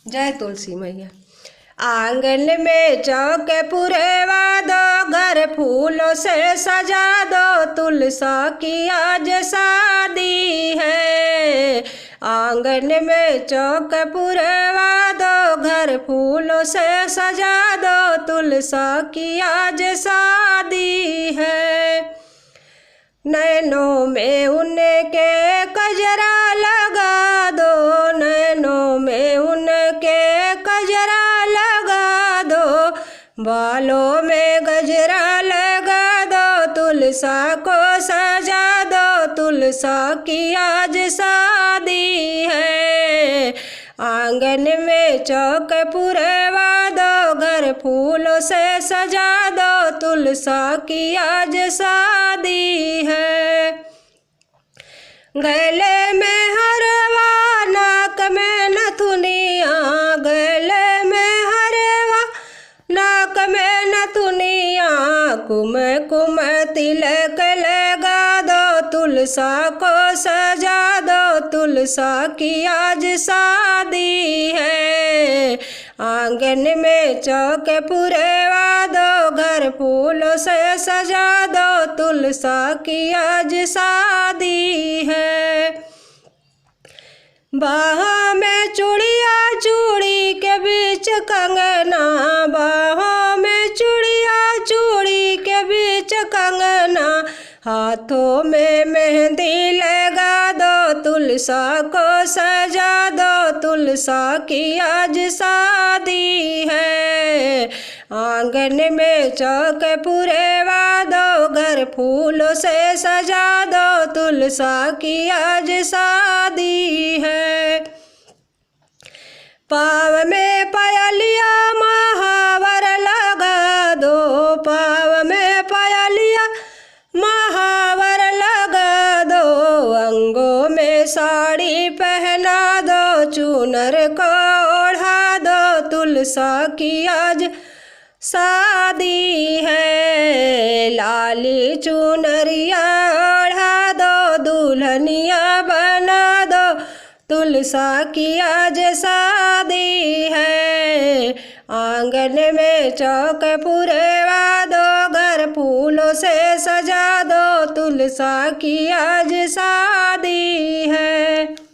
जय तुलसी मैया। आंगन में चौक पुरवा दो, घर फूलों से सजा दो, तुलसा की आज शादी है। आंगन में चौक पुरवा दो, घर फूलों से सजा दो, तुलसा की आज शादी है। नैनों में उनके कजरा लगा दो, नैनों में उनके कजरा लगा दो, बालों में गजरा लगा दो, तुलसा को सजा दो, तुलसा की आज शादी है। आंगन में चौक पुरवा दो, घर फूलों से सजा दो, तुलसा की आज शादी है। गले में हरवा, नाक में नथुनिया, गले में हरवा, नाक में नथुनिया, कुम कुम तिलक लगा दो, तुलसा को सजा दो, तुलसा की आज शादी है। आंगन में चौक पुरवा दो, घर फूलों से सजा दो, तुलसा की आज शादी है। बाहों में चूड़िया, चूड़ी के बीच कंगना, बाहों में चूड़िया, चूड़ी के बीच कंगना, हाथों में मेहंदी लगा दो, तुलसा को सजा दो, तुलसा की आज शादी है। आंगन में चौक पुरवा दो, घर फूलों से सजा दो, तुलसा की आज शादी है। पाँव में पायलिया महावर लगा दो, पाँव में पायलिया महावर लगा दो, अंगों में साड़ी पहना दो, चूनर को ओढ़ा दो, तुलसा की आज शादी है। लाली चुनरिया ओढ़ा दो, दुल्हनिया बना दो, तुलसा की आज शादी है। आंगन में चौक पुरवा दो, घर फूलों से सजा दो, तुलसा की आज शादी है।